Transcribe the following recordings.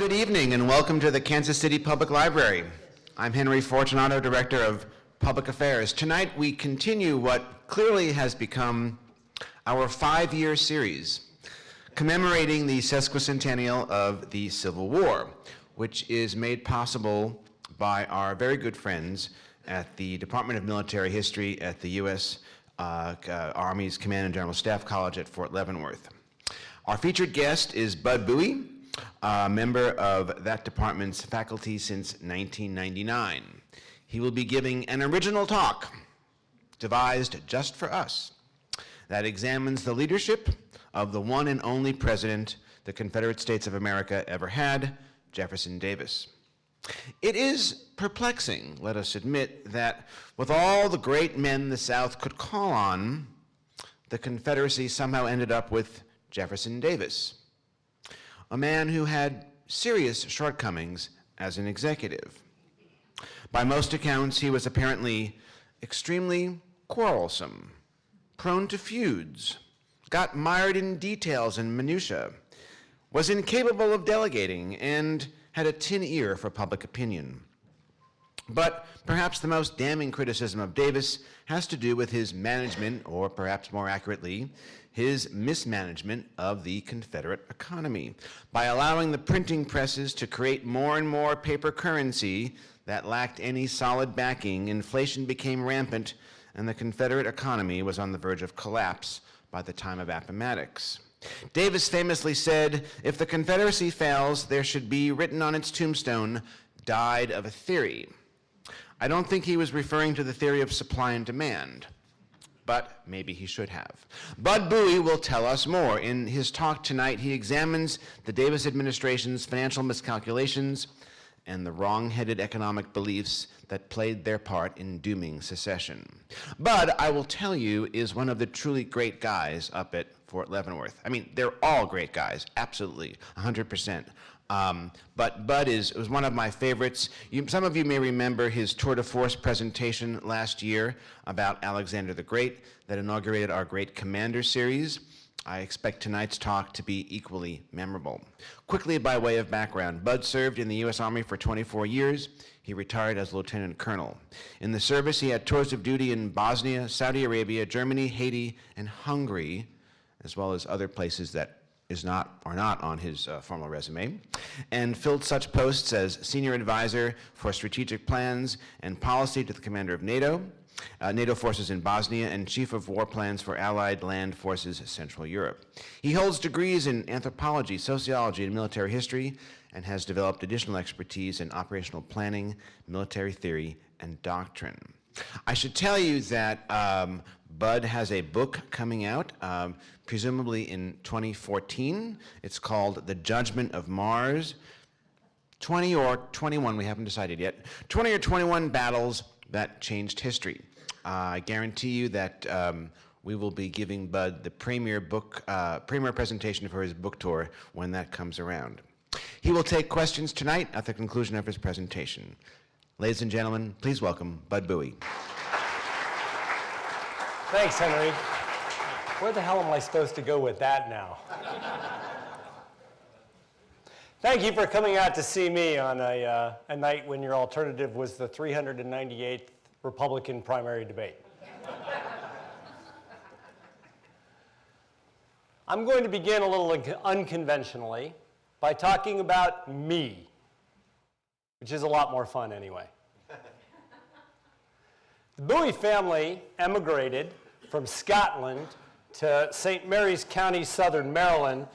Good evening and welcome to the Kansas City Public Library. I'm Henry Fortunato, Director of Public Affairs. Tonight we continue what clearly has become our 5-year series commemorating the sesquicentennial of the Civil War, which is made possible by our very good friends at the Department of Military History at the U.S. Army's Command and General Staff College at Fort Leavenworth. Our featured guest is Bud Bowie, a member of that department's faculty since 1999. He will be giving an original talk devised just for us that examines the leadership of the one and only president the Confederate States of America ever had, Jefferson Davis. It is perplexing, let us admit, that with all the great men the South could call on, the Confederacy somehow ended up with Jefferson Davis, a man who had serious shortcomings as an executive. By most accounts, he was apparently extremely quarrelsome, prone to feuds, got mired in details and minutiae, was incapable of delegating, and had a tin ear for public opinion. But perhaps the most damning criticism of Davis has to do with his management, or perhaps more accurately, his mismanagement of the Confederate economy. By allowing the printing presses to create more and more paper currency that lacked any solid backing, inflation became rampant, and the Confederate economy was on the verge of collapse by the time of Appomattox. Davis famously said, "If the Confederacy fails, there should be written on its tombstone, 'Died of a theory.'" I don't think he was referring to the theory of supply and demand, but maybe he should have. Bud Bowie will tell us more. In his talk tonight, he examines the Davis administration's financial miscalculations and the wrong-headed economic beliefs that played their part in dooming secession. Bud, I will tell you, is one of the truly great guys up at Fort Leavenworth. I mean, they're all great guys, absolutely, 100%. But Bud was one of my favorites. Some of you may remember his tour de force presentation last year about Alexander the Great that inaugurated our Great Commander series. I expect tonight's talk to be equally memorable. Quickly, by way of background, Bud served in the U.S. Army for 24 years. He retired as lieutenant colonel. In the service, he had tours of duty in Bosnia, Saudi Arabia, Germany, Haiti, and Hungary, as well as other places that are not on his formal resume, and filled such posts as senior advisor for strategic plans and policy to the commander of NATO forces in Bosnia, and chief of war plans for Allied land forces Central Europe. He holds degrees in anthropology, sociology, and military history, and has developed additional expertise in operational planning, military theory, and doctrine. I should tell you that Bud has a book coming out, presumably in 2014. It's called The Judgment of Mars. 20 or 21, we haven't decided yet. 20 or 21 battles that changed history. I guarantee you that we will be giving Bud the premier presentation for his book tour when that comes around. He will take questions tonight at the conclusion of his presentation. Ladies and gentlemen, please welcome Bud Bowie. Thanks, Henry. Where the hell am I supposed to go with that now? Thank you for coming out to see me on a night when your alternative was the 398th Republican primary debate. I'm going to begin a little unconventionally by talking about me, which is a lot more fun anyway. The Bowie family emigrated from Scotland to St. Mary's County, southern Maryland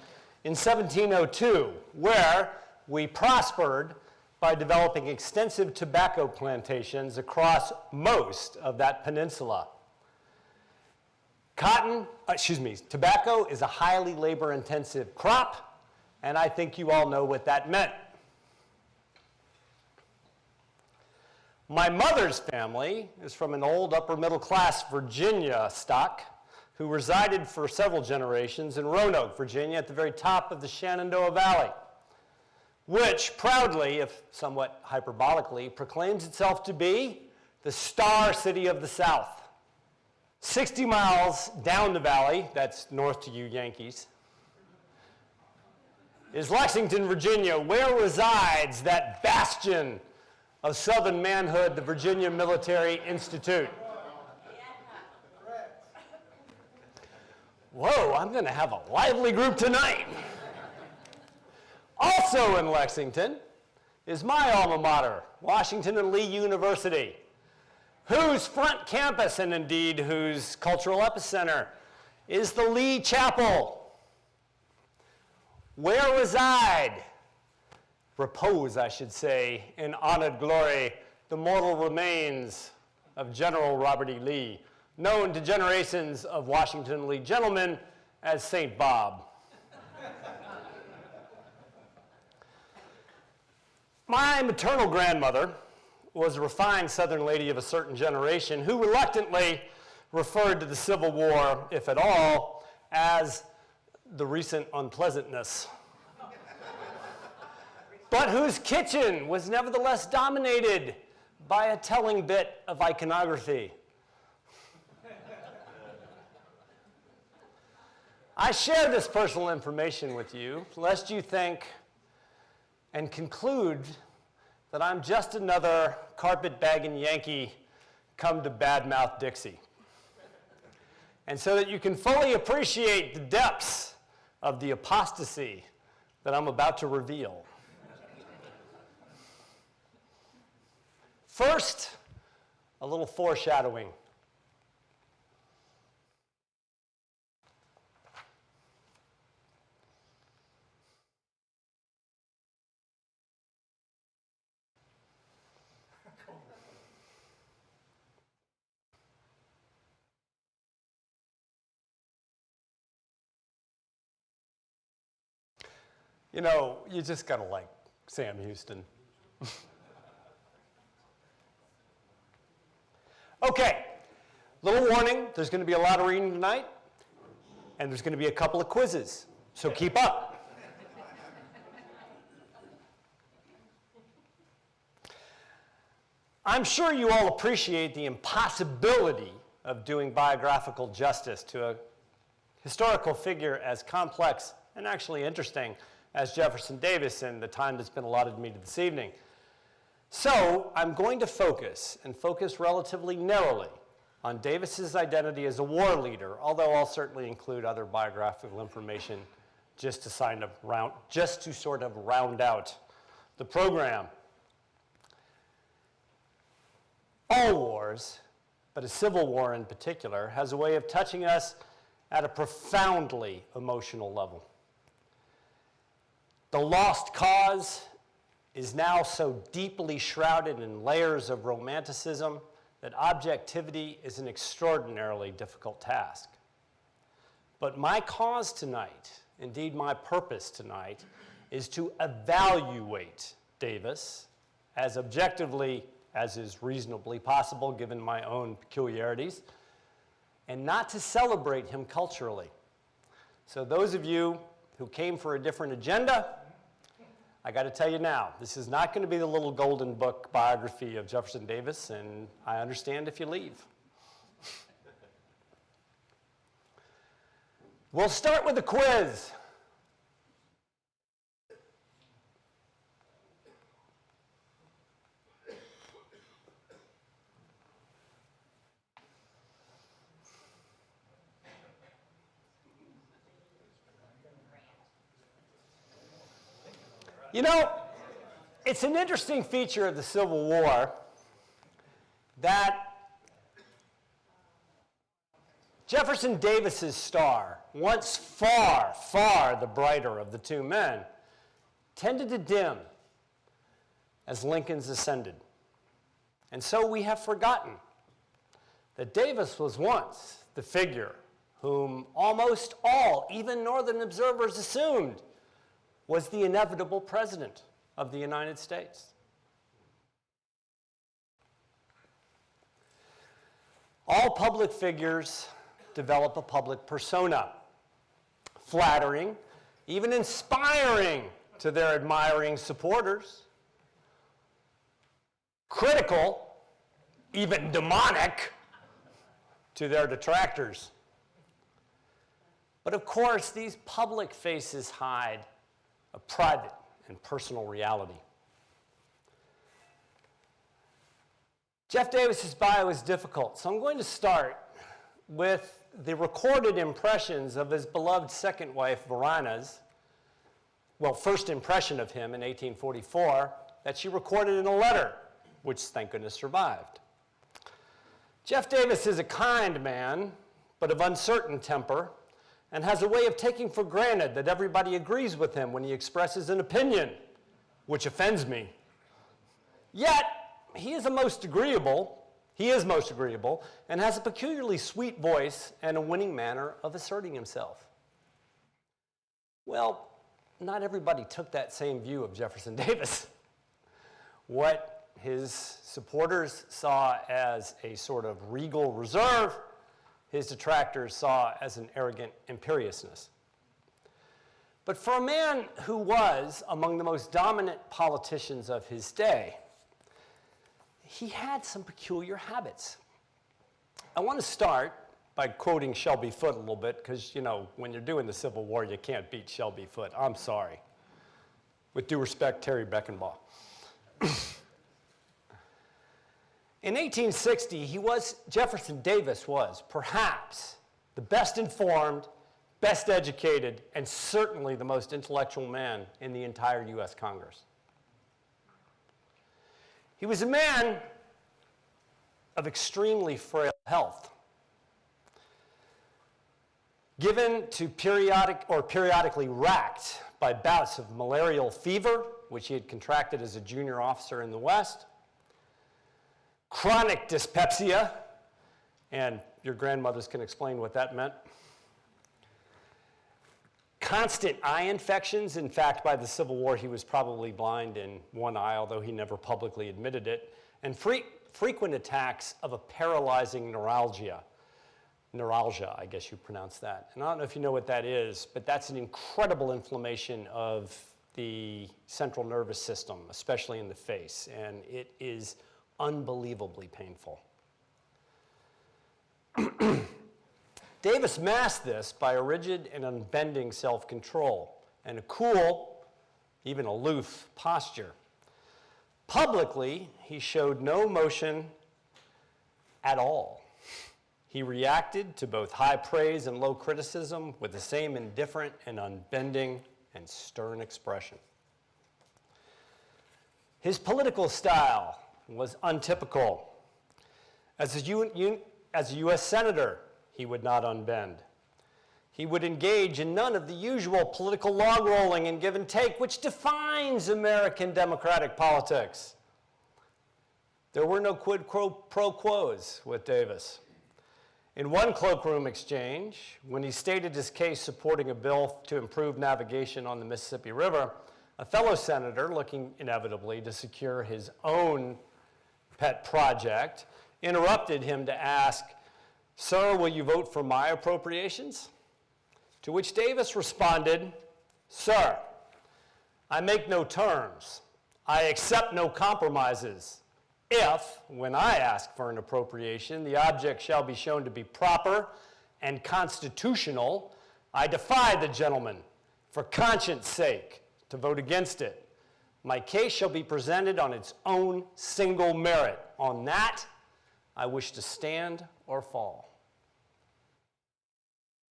in 1702, where we prospered by developing extensive tobacco plantations across most of that peninsula. Tobacco is a highly labor-intensive crop, and I think you all know what that meant. My mother's family is from an old upper-middle-class Virginia stock who resided for several generations in Roanoke, Virginia, at the very top of the Shenandoah Valley, which proudly, if somewhat hyperbolically, proclaims itself to be the Star City of the South. 60 miles down the valley, that's north to you Yankees, is Lexington, Virginia, where resides that bastion of Southern manhood, the Virginia Military Institute. Whoa, I'm going to have a lively group tonight. Also in Lexington is my alma mater, Washington and Lee University, whose front campus, and indeed whose cultural epicenter, is the Lee Chapel, where repose, I should say, in honored glory, the mortal remains of General Robert E. Lee, known to generations of Washington and Lee gentlemen as St. Bob. My maternal grandmother was a refined Southern lady of a certain generation who reluctantly referred to the Civil War, if at all, as the recent unpleasantness, but whose kitchen was nevertheless dominated by a telling bit of iconography. I share this personal information with you, lest you think and conclude that I'm just another carpet-bagging Yankee come to badmouth Dixie. And so that you can fully appreciate the depths of the apostasy that I'm about to reveal. First, a little foreshadowing. You know, you just gotta like Sam Houston. Okay, little warning, there's gonna be a lot of reading tonight, and there's gonna be a couple of quizzes, so keep up. I'm sure you all appreciate the impossibility of doing biographical justice to a historical figure as complex and actually interesting as Jefferson Davis in the time that's been allotted to me this evening. So I'm going to focus relatively narrowly on Davis's identity as a war leader, although I'll certainly include other biographical information just to sort of round out the program. All wars, but a civil war in particular, has a way of touching us at a profoundly emotional level. The lost cause is now so deeply shrouded in layers of romanticism that objectivity is an extraordinarily difficult task. But my cause tonight, indeed my purpose tonight, is to evaluate Davis as objectively as is reasonably possible given my own peculiarities, and not to celebrate him culturally. So those of you who came for a different agenda, I got to tell you now, this is not going to be the little golden book biography of Jefferson Davis, and I understand if you leave. We'll start with a quiz. You know, it's an interesting feature of the Civil War that Jefferson Davis's star, once far, far the brighter of the two men, tended to dim as Lincoln's ascended. And so we have forgotten that Davis was once the figure whom almost all, even Northern observers, assumed was the inevitable president of the United States. All public figures develop a public persona, flattering, even inspiring to their admiring supporters, critical, even demonic to their detractors. But of course, these public faces hide a private and personal reality. Jeff Davis's bio is difficult, so I'm going to start with the recorded impressions of his beloved second wife, Verana's, well, first impression of him in 1844, that she recorded in a letter, which thank goodness survived. Jeff Davis is a kind man, but of uncertain temper, and has a way of taking for granted that everybody agrees with him when he expresses an opinion, which offends me. Yet, he is most agreeable, and has a peculiarly sweet voice and a winning manner of asserting himself. Well, not everybody took that same view of Jefferson Davis. What his supporters saw as a sort of regal reserve, his detractors saw as an arrogant imperiousness. But for a man who was among the most dominant politicians of his day, he had some peculiar habits. I want to start by quoting Shelby Foote a little bit, because, you know, when you're doing the Civil War, you can't beat Shelby Foote. I'm sorry. With due respect, Terry Beckenbaugh. In 1860, Jefferson Davis was perhaps the best informed, best educated, and certainly the most intellectual man in the entire U.S. Congress. He was a man of extremely frail health, given to periodically racked by bouts of malarial fever, which he had contracted as a junior officer in the West, chronic dyspepsia, and your grandmothers can explain what that meant, constant eye infections. In fact, by the Civil War, he was probably blind in one eye, although he never publicly admitted it, and frequent attacks of a paralyzing neuralgia, I guess you pronounce that. And I don't know if you know what that is, but that's an incredible inflammation of the central nervous system, especially in the face, and it is unbelievably painful. Davis masked this by a rigid and unbending self-control and a cool, even aloof posture. Publicly, he showed no emotion at all. He reacted to both high praise and low criticism with the same indifferent and unbending and stern expression. His political style was untypical. As a U.S. Senator, he would not unbend. He would engage in none of the usual political log rolling and give and take, which defines American democratic politics. There were no quid pro quos with Davis. In one cloakroom exchange, when he stated his case supporting a bill to improve navigation on the Mississippi River, a fellow senator, looking inevitably to secure his own pet project, interrupted him to ask, "Sir, will you vote for my appropriations?" To which Davis responded, "Sir, I make no terms. I accept no compromises. If, when I ask for an appropriation, the object shall be shown to be proper and constitutional, I defy the gentleman, for conscience sake, to vote against it. My case shall be presented on its own single merit. On that, I wish to stand or fall."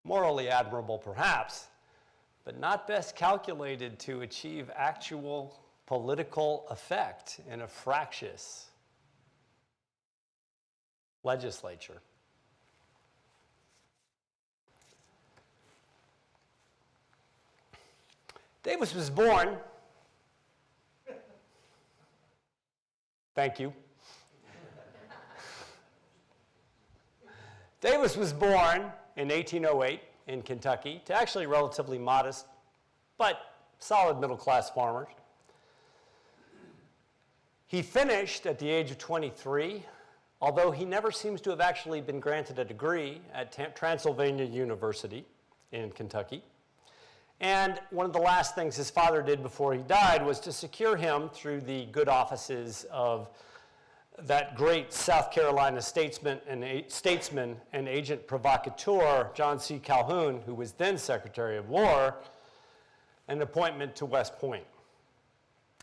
Morally admirable, perhaps, but not best calculated to achieve actual political effect in a fractious legislature. Davis was born, thank you. Davis was born in 1808 in Kentucky to actually relatively modest but solid middle-class farmers. He finished at the age of 23, although he never seems to have actually been granted a degree at Transylvania University in Kentucky. And one of the last things his father did before he died was to secure him through the good offices of that great South Carolina statesman and agent provocateur, John C. Calhoun, who was then Secretary of War, and appointment to West Point.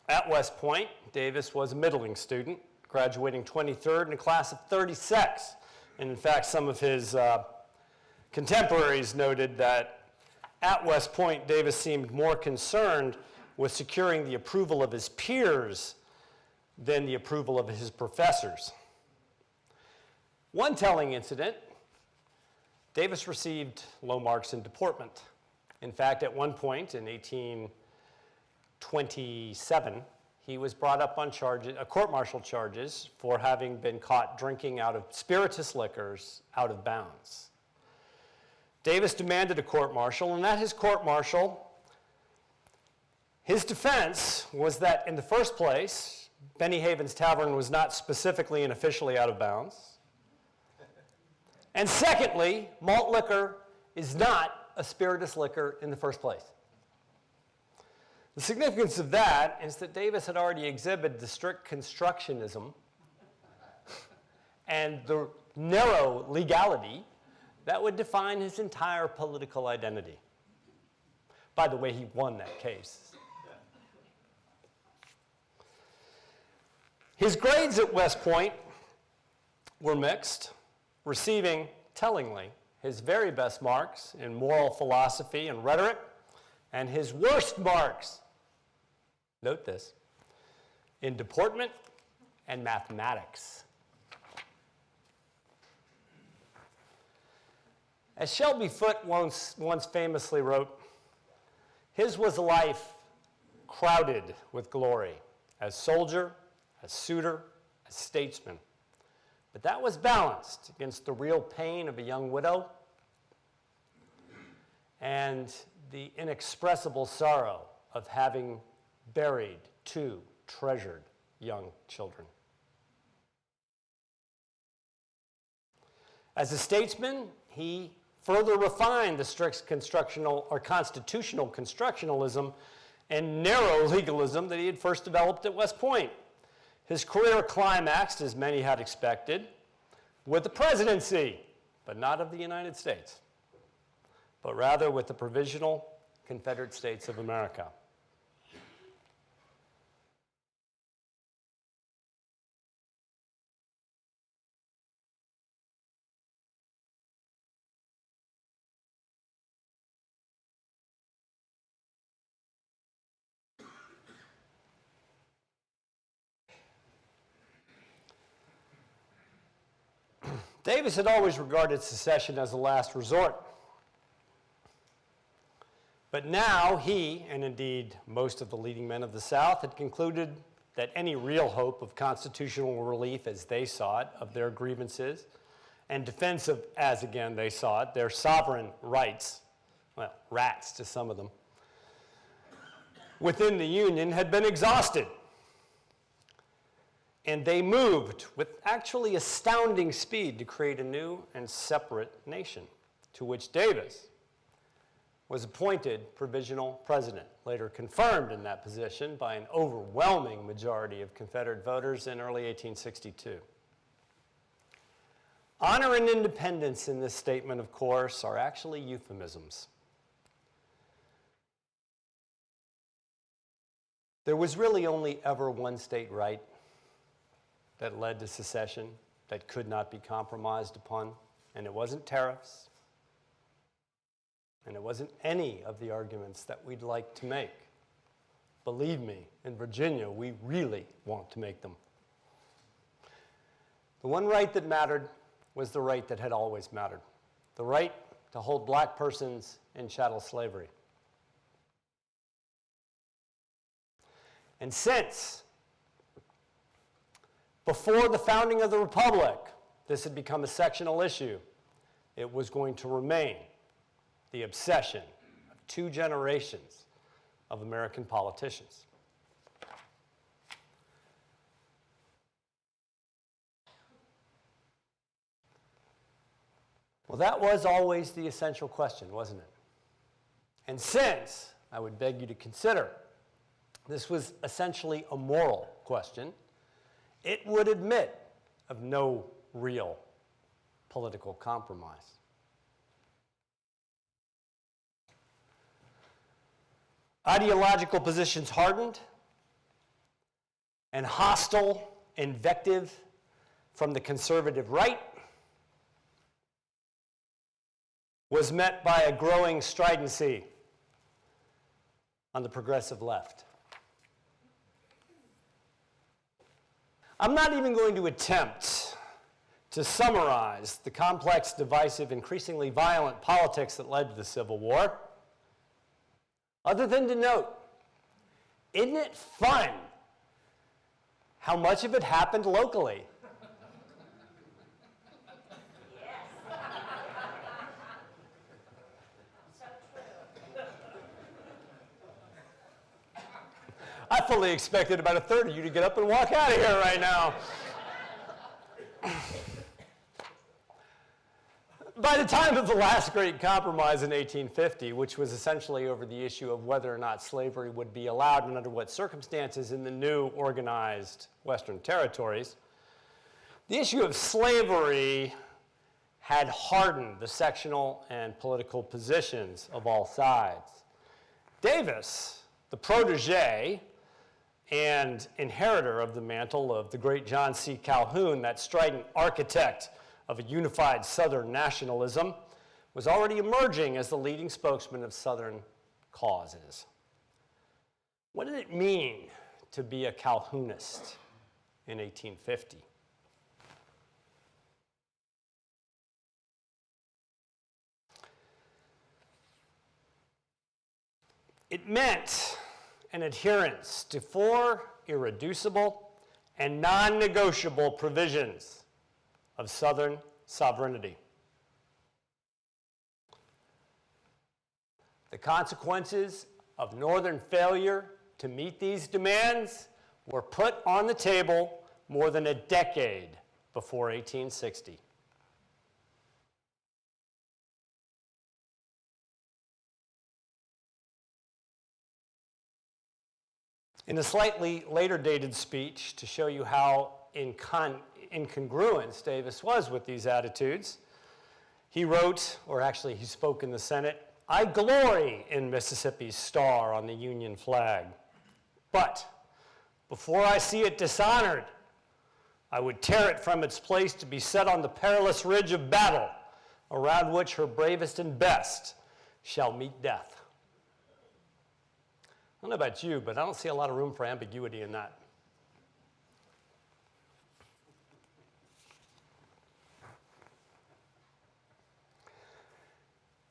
At West Point, Davis was a middling student, graduating 23rd in a class of 36. And in fact, some of his contemporaries noted that at West Point, Davis seemed more concerned with securing the approval of his peers than the approval of his professors. One telling incident, Davis received low marks in deportment. In fact, at one point in 1827, he was brought up on charges, court-martial charges for having been caught drinking out of spirituous liquors out of bounds. Davis demanded a court-martial, and at his court-martial, his defense was that in the first place, Benny Haven's Tavern was not specifically and officially out of bounds. And secondly, malt liquor is not a spirituous liquor in the first place. The significance of that is that Davis had already exhibited the strict constructionism and the narrow legality that would define his entire political identity. By the way, he won that case. His grades at West Point were mixed, receiving, tellingly, his very best marks in moral philosophy and rhetoric, and his worst marks, note this, in deportment and mathematics. As Shelby Foote once famously wrote, his was a life crowded with glory, as soldier, as suitor, as statesman. But that was balanced against the real pain of a young widow and the inexpressible sorrow of having buried two treasured young children. As a statesman, he further refined the strict constructional or constitutional constructionalism and narrow legalism that he had first developed at West Point. His career climaxed, as many had expected, with the presidency, but not of the United States, but rather with the Provisional Confederate States of America. Davis had always regarded secession as a last resort. But now he, and indeed most of the leading men of the South, had concluded that any real hope of constitutional relief as they saw it of their grievances and defense of, as again they saw it, their sovereign rights, well, rats to some of them, within the Union had been exhausted. And they moved with actually astounding speed to create a new and separate nation, to which Davis was appointed provisional president, later confirmed in that position by an overwhelming majority of Confederate voters in early 1862. Honor and independence in this statement, of course, are actually euphemisms. There was really only ever one state right that led to secession that could not be compromised upon, and it wasn't tariffs, and it wasn't any of the arguments that we'd like to make. Believe me, in Virginia, we really want to make them. The one right that mattered was the right that had always mattered, the right to hold black persons in chattel slavery. And since before the founding of the Republic, this had become a sectional issue, it was going to remain the obsession of two generations of American politicians. Well, that was always the essential question, wasn't it? And since, I would beg you to consider, this was essentially a moral question, it would admit of no real political compromise. Ideological positions hardened, and hostile invective from the conservative right was met by a growing stridency on the progressive left. I'm not even going to attempt to summarize the complex, divisive, increasingly violent politics that led to the Civil War, other than to note, isn't it fun how much of it happened locally? I fully expected about a third of you to get up and walk out of here right now. By the time of the last great compromise in 1850, which was essentially over the issue of whether or not slavery would be allowed and under what circumstances in the new organized Western territories, the issue of slavery had hardened the sectional and political positions of all sides. Davis, the protege and inheritor of the mantle of the great John C. Calhoun, that strident architect of a unified Southern nationalism, was already emerging as the leading spokesman of Southern causes. What did it mean to be a Calhounist in 1850? It meant an adherence to four irreducible and non-negotiable provisions of Southern sovereignty. The consequences of Northern failure to meet these demands were put on the table more than a decade before 1860. In a slightly later dated speech, to show you how incongruent Davis was with these attitudes, he wrote, or actually he spoke in the Senate, "I glory in Mississippi's star on the Union flag, but before I see it dishonored, I would tear it from its place to be set on the perilous ridge of battle, around which her bravest and best shall meet death." I don't know about you, but I don't see a lot of room for ambiguity in that.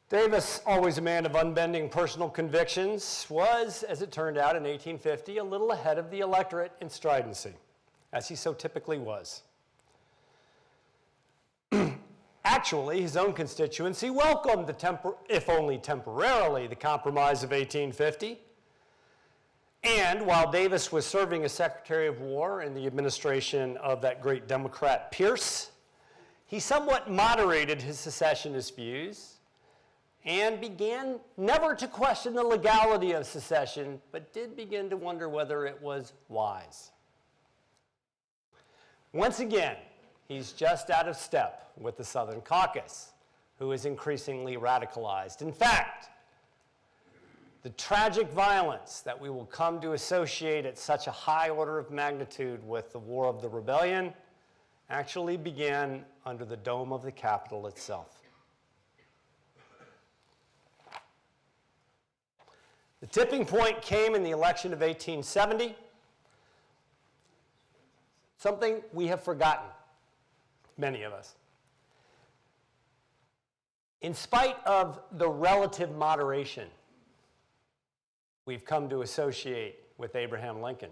Davis, always a man of unbending personal convictions, was, as it turned out in 1850, a little ahead of the electorate in stridency, as he so typically was. Actually, his own constituency welcomed if only temporarily, the Compromise of 1850. And while Davis was serving as Secretary of War in the administration of that great Democrat Pierce, he somewhat moderated his secessionist views and began never to question the legality of secession, but did begin to wonder whether it was wise. Once again, he's just out of step with the Southern caucus, who is increasingly radicalized. In fact, the tragic violence that we will come to associate at such a high order of magnitude with the War of the Rebellion actually began under the dome of the Capitol itself. The tipping point came in the election of 1870, something we have forgotten, many of us. In spite of the relative moderation we've come to associate with Abraham Lincoln,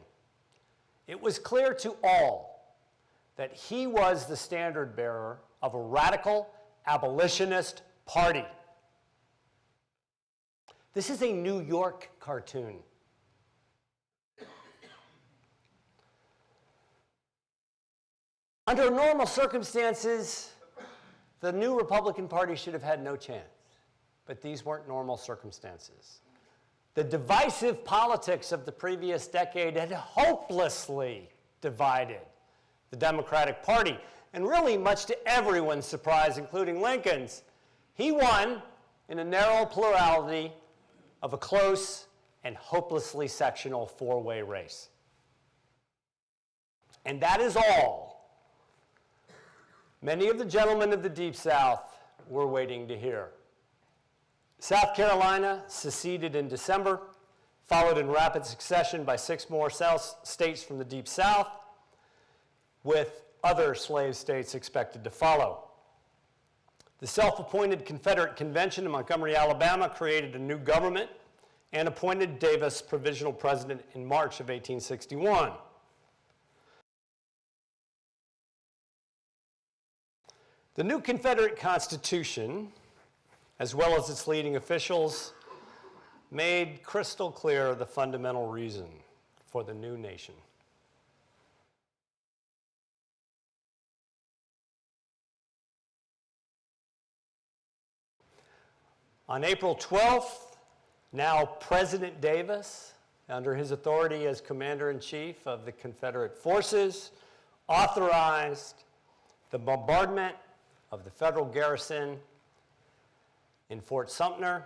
it was clear to all that he was the standard bearer of a radical abolitionist party. This is a New York cartoon. Under normal circumstances, the new Republican Party should have had no chance, but these weren't normal circumstances. The divisive politics of the previous decade had hopelessly divided the Democratic Party. And really, much to everyone's surprise, including Lincoln's, he won in a narrow plurality of a close and hopelessly sectional four-way race. And that is all many of the gentlemen of the Deep South were waiting to hear. South Carolina seceded in December, followed in rapid succession by 6 more states from the Deep South, with other slave states expected to follow. The self-appointed Confederate Convention in Montgomery, Alabama, created a new government and appointed Davis provisional president in March of 1861. The new Confederate Constitution, as well as its leading officials, made crystal clear the fundamental reason for the new nation. On April 12th, now President Davis, under his authority as Commander-in-Chief of the Confederate Forces, authorized the bombardment of the federal garrison in Fort Sumter,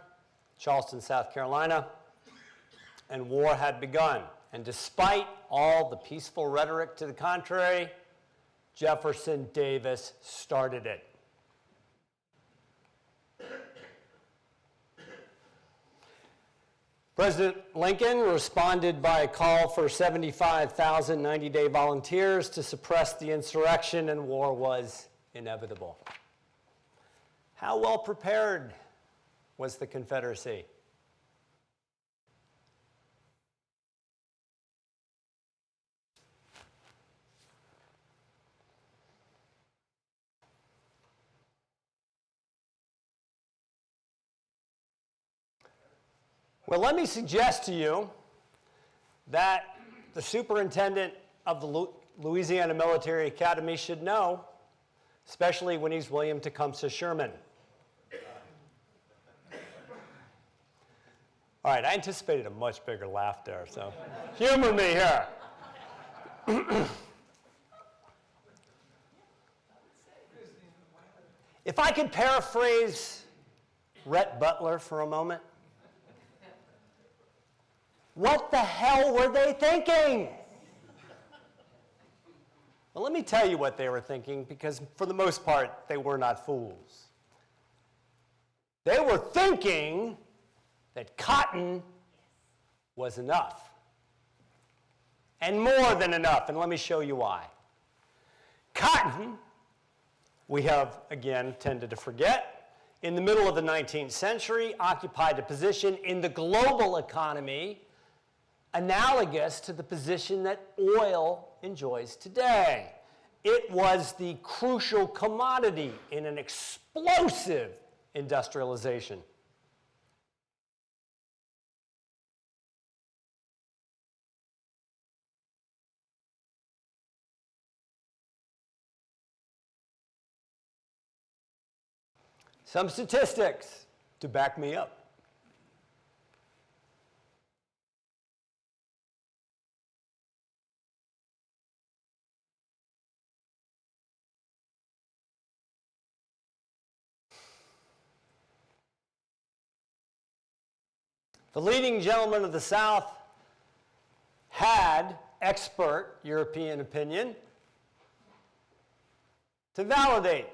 Charleston, South Carolina, and war had begun. And despite all the peaceful rhetoric to the contrary, Jefferson Davis started it. President Lincoln responded by a call for 75,000 90-day volunteers to suppress the insurrection, and war was inevitable. How well prepared was the Confederacy? Well, let me suggest to you that the superintendent of the Louisiana Military Academy should know, especially when he's William Tecumseh Sherman. All right, I anticipated a much bigger laugh there, so humor me here. If I could paraphrase Rhett Butler for a moment, what the hell were they thinking? Well, let me tell you what they were thinking, because for the most part, they were not fools. They were thinking that cotton was enough, and more than enough, and let me show you why. Cotton, we have, again, tended to forget, in the middle of the 19th century, occupied a position in the global economy analogous to the position that oil enjoys today. It was the crucial commodity in an explosive industrialization. Some statistics to back me up. The leading gentlemen of the South had expert European opinion to validate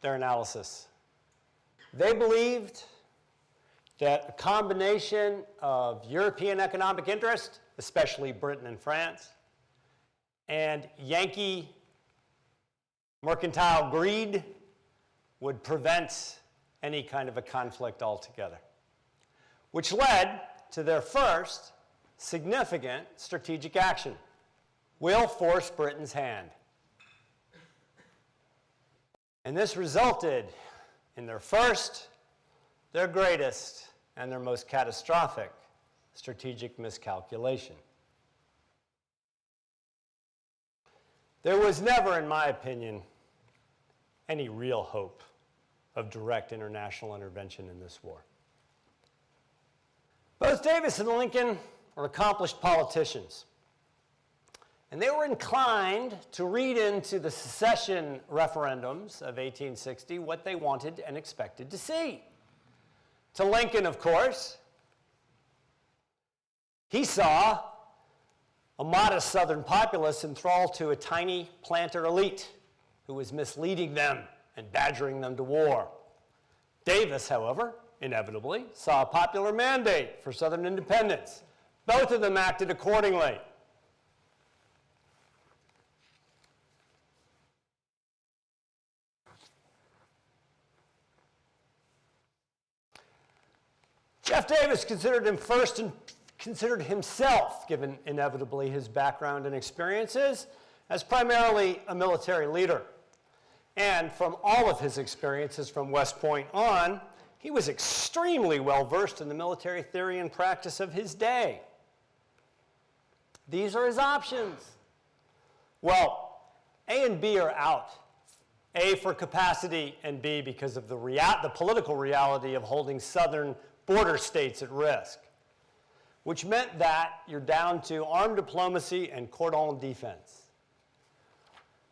their analysis. They believed that a combination of European economic interest, especially Britain and France, and Yankee mercantile greed would prevent any kind of a conflict altogether, which led to their first significant strategic action. We'll force Britain's hand. And this resulted in their first, their greatest, and their most catastrophic strategic miscalculation. There was never, in my opinion, any real hope of direct international intervention in this war. Both Davis and Lincoln were accomplished politicians, and they were inclined to read into the secession referendums of 1860 what they wanted and expected to see. To Lincoln, of course, He saw a modest Southern populace enthralled to a tiny planter elite who was misleading them and badgering them to war. Davis, however, inevitably, saw a popular mandate for Southern independence. Both of them acted accordingly. Jeff Davis considered himself, given inevitably his background and experiences, as primarily a military leader. And from all of his experiences from West Point on, he was extremely well versed in the military theory and practice of his day. These are his options. Well, A and B are out. A for capacity, and B because of the political reality of holding Southern border states at risk, which meant that you're down to armed diplomacy and cordon defense.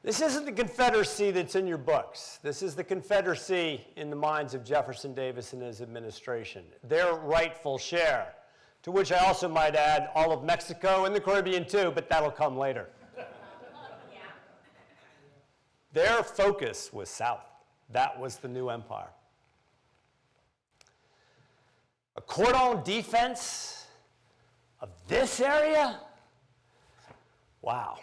This isn't the Confederacy that's in your books. This is the Confederacy in the minds of Jefferson Davis and his administration, their rightful share, to which I also might add all of Mexico and the Caribbean too, but that'll come later. Their focus was south. That was the new empire. A cordon defense of this area? Wow.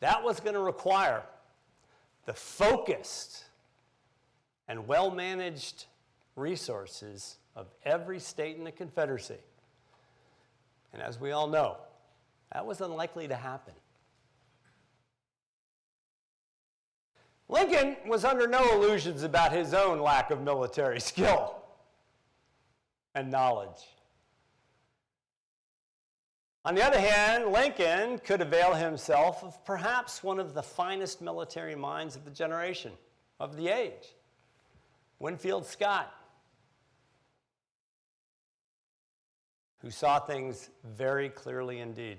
That was going to require the focused and well-managed resources of every state in the Confederacy. And as we all know, that was unlikely to happen. Lincoln was under no illusions about his own lack of military skill and knowledge. On the other hand, Lincoln could avail himself of perhaps one of the finest military minds of the generation, of the age, Winfield Scott, who saw things very clearly indeed.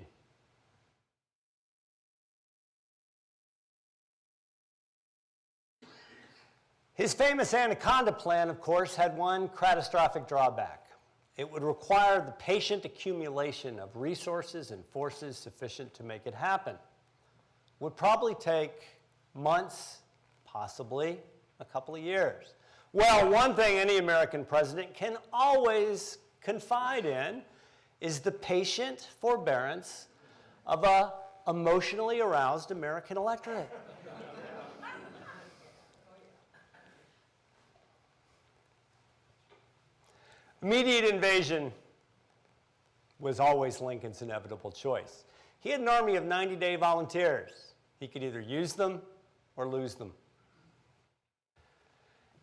His famous Anaconda Plan, of course, had one catastrophic drawback. It would require the patient accumulation of resources and forces sufficient to make it happen. Would probably take months, possibly a couple of years. Well, one thing any American president can always confide in is the patient forbearance of an emotionally aroused American electorate. Immediate invasion was always Lincoln's inevitable choice. He had an army of 90-day volunteers. He could either use them or lose them.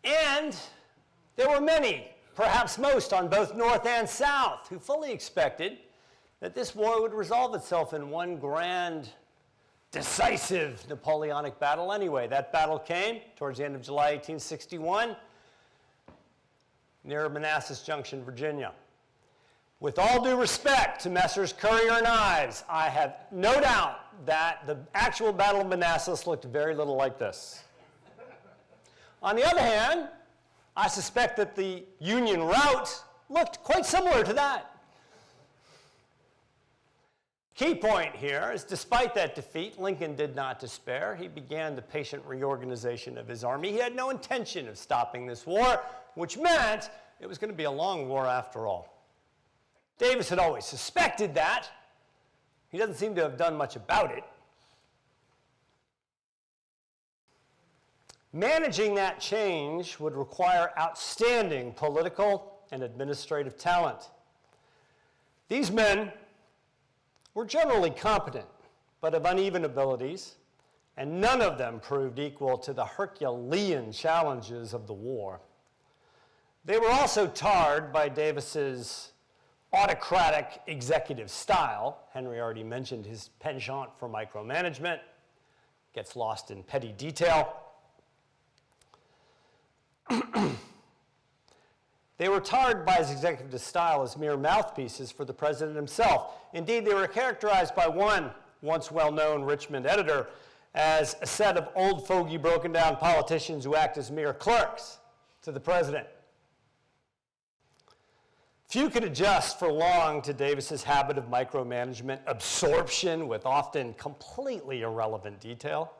And there were many, perhaps most on both North and South, who fully expected that this war would resolve itself in one grand, decisive Napoleonic battle anyway. That battle came towards the end of July 1861, near Manassas Junction, Virginia. With all due respect to Messrs. Currier and Ives, I have no doubt that the actual Battle of Manassas looked very little like this. On the other hand, I suspect that the Union rout looked quite similar to that. Key point here is, despite that defeat, Lincoln did not despair. He began the patient reorganization of his army. He had no intention of stopping this war, which meant it was going to be a long war after all. Davis had always suspected that. He doesn't seem to have done much about it. Managing that change would require outstanding political and administrative talent. These men were generally competent, but of uneven abilities, and none of them proved equal to the Herculean challenges of the war. They were also tarred by Davis's autocratic executive style. Henry already mentioned his penchant for micromanagement, gets lost in petty detail. They were tarred by his executive style as mere mouthpieces for the president himself. Indeed, they were characterized by one once well-known Richmond editor as a set of old fogey broken down politicians who act as mere clerks to the president. Few could adjust for long to Davis's habit of micromanagement, absorption with often completely irrelevant detail,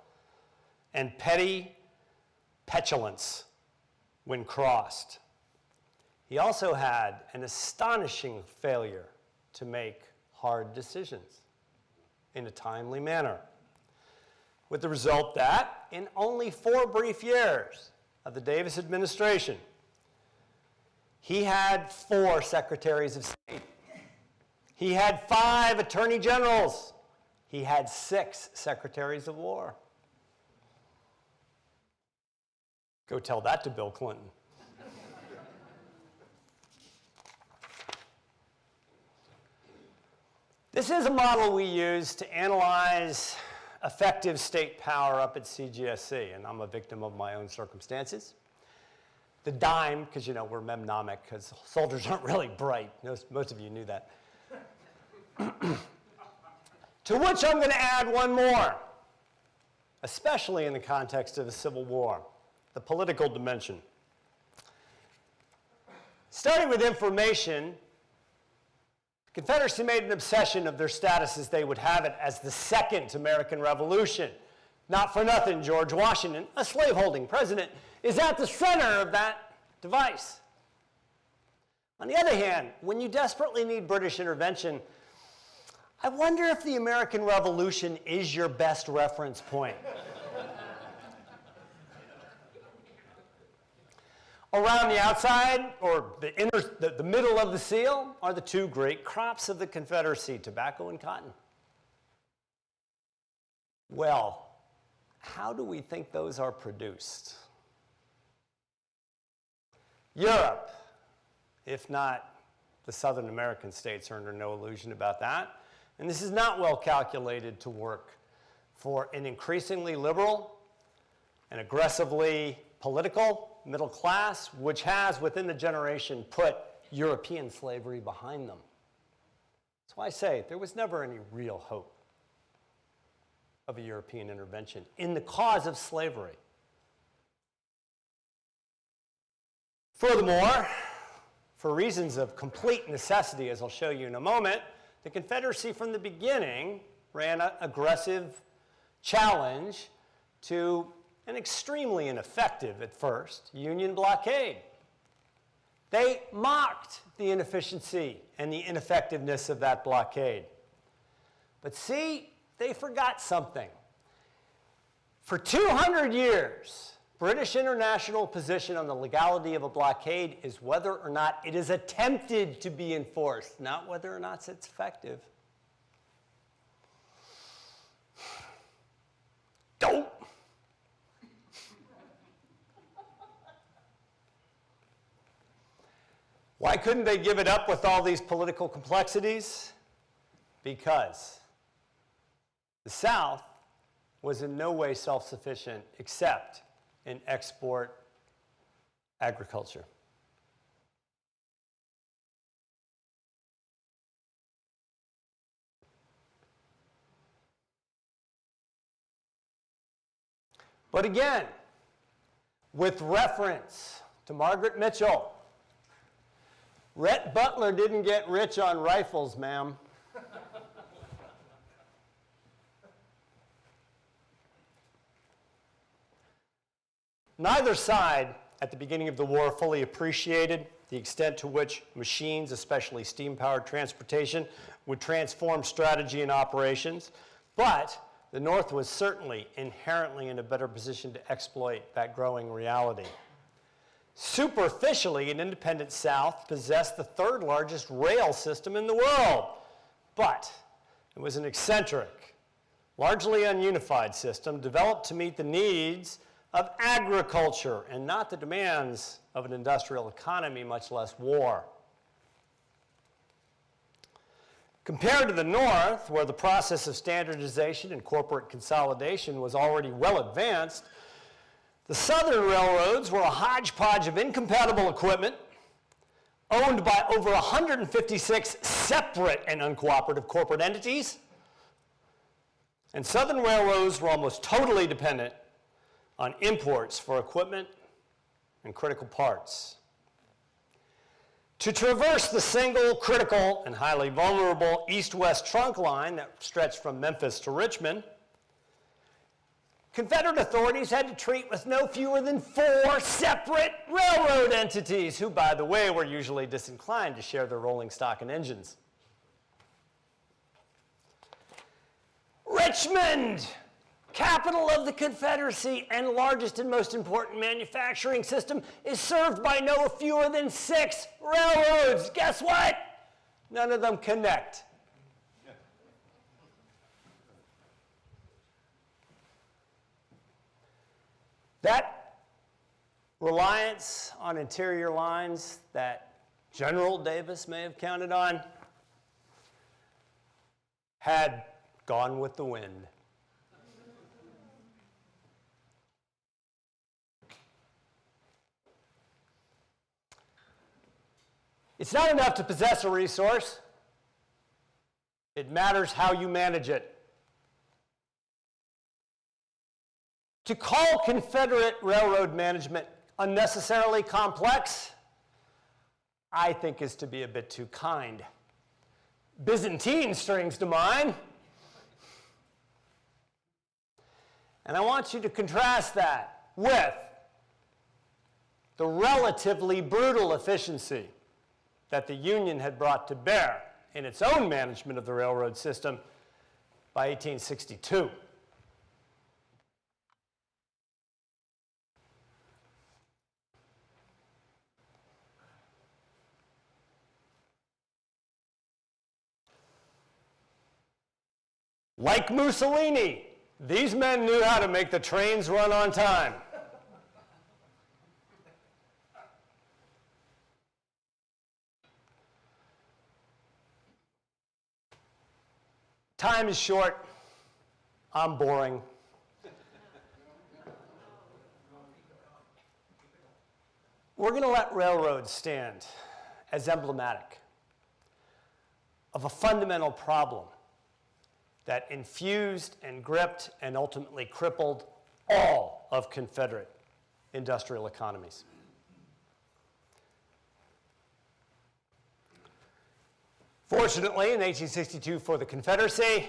and petty petulance when crossed. He also had an astonishing failure to make hard decisions in a timely manner, with the result that in only 4 brief years of the Davis administration, he had 4 secretaries of state. He had 5 attorney generals. He had 6 secretaries of war. Go tell that to Bill Clinton. This is a model we use to analyze effective state power up at CGSC, and I'm a victim of my own circumstances. The dime, because you know we're memnomic, because soldiers aren't really bright. Most of you knew that. To which I'm going to add one more, especially in the context of the Civil War, the political dimension. Starting with information, the Confederacy made an obsession of their status as they would have it as the Second American Revolution. Not for nothing, George Washington, a slaveholding president, is at the center of that device. On the other hand, when you desperately need British intervention, I wonder if the American Revolution is your best reference point. Around the outside, or the middle of the seal, are the 2 great crops of the Confederacy, tobacco and cotton. Well, how do we think those are produced? Europe, if not the Southern American states, are under no illusion about that. And this is not well calculated to work for an increasingly liberal and aggressively political middle class, which has, within the generation, put European slavery behind them. That's why I say there was never any real hope of a European intervention in the cause of slavery. Furthermore, for reasons of complete necessity, as I'll show you in a moment, the Confederacy from the beginning ran an aggressive challenge to an extremely ineffective, at first, Union blockade. They mocked the inefficiency and the ineffectiveness of that blockade. But see, they forgot something. For 200 years, British international position on the legality of a blockade is whether or not it is attempted to be enforced, not whether or not it's effective. Don't. Why couldn't they give it up with all these political complexities? Because the South was in no way self-sufficient except in export agriculture. But again, with reference to Margaret Mitchell, Rhett Butler didn't get rich on rifles, ma'am. Neither side, at the beginning of the war, fully appreciated the extent to which machines, especially steam-powered transportation, would transform strategy and operations. But the North was certainly inherently in a better position to exploit that growing reality. Superficially, an independent South possessed the 3rd largest rail system in the world, but it was an eccentric, largely ununified system developed to meet the needs of agriculture and not the demands of an industrial economy, much less war. Compared to the North, where the process of standardization and corporate consolidation was already well advanced, the Southern railroads were a hodgepodge of incompatible equipment owned by over 156 separate and uncooperative corporate entities. And Southern railroads were almost totally dependent on imports for equipment and critical parts. To traverse the single, critical, and highly vulnerable east-west trunk line that stretched from Memphis to Richmond, Confederate authorities had to treat with no fewer than 4 separate railroad entities, who, by the way, were usually disinclined to share their rolling stock and engines. Richmond, capital of the Confederacy and largest and most important manufacturing system, is served by no fewer than 6 railroads. Guess what? None of them connect. That reliance on interior lines that General Davis may have counted on had gone with the wind. It's not enough to possess a resource. It matters how you manage it. To call Confederate railroad management unnecessarily complex, I think, is to be a bit too kind. Byzantine strings to mind. And I want you to contrast that with the relatively brutal efficiency that the Union had brought to bear in its own management of the railroad system by 1862. Like Mussolini, these men knew how to make the trains run on time. Time is short. I'm boring. We're going to let railroads stand as emblematic of a fundamental problem that infused and gripped and ultimately crippled all of Confederate industrial economies. Fortunately, in 1862 for the Confederacy,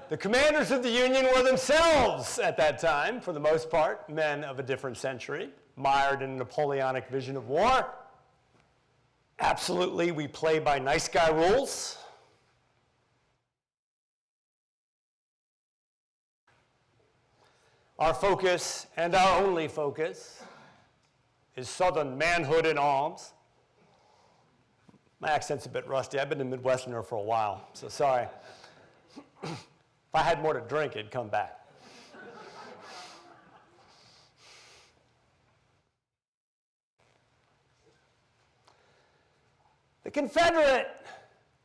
the commanders of the Union were themselves, at that time, for the most part, men of a different century, mired in a Napoleonic vision of war. Absolutely, we play by nice guy rules. Our focus, and our only focus, is Southern manhood in arms. My accent's a bit rusty. I've been a Midwesterner for a while, so sorry. If I had more to drink, it'd come back. The Confederate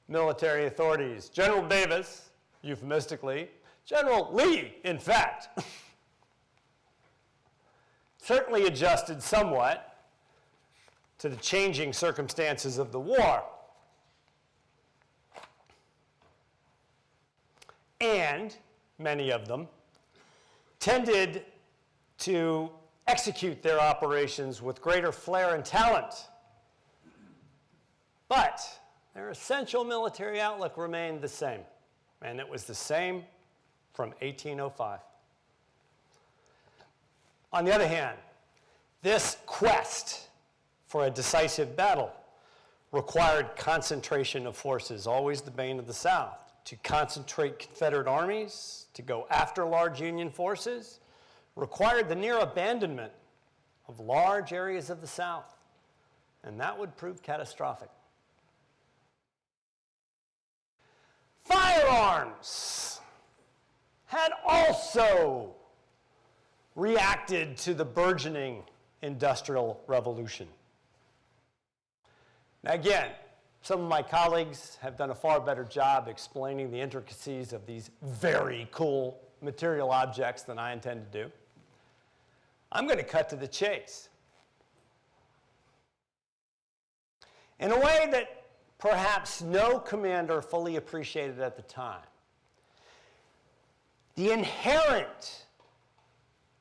military authorities, General Davis, euphemistically, General Lee, in fact, certainly adjusted somewhat to the changing circumstances of the war. And many of them tended to execute their operations with greater flair and talent. But their essential military outlook remained the same, and it was the same from 1805. On the other hand, this quest for a decisive battle required concentration of forces, always the bane of the South, to concentrate Confederate armies, to go after large Union forces, required the near abandonment of large areas of the South, and that would prove catastrophic. Firearms had also reacted to the burgeoning Industrial Revolution. Now again, some of my colleagues have done a far better job explaining the intricacies of these very cool material objects than I intend to do. I'm going to cut to the chase. In a way that perhaps no commander fully appreciated at the time, the inherent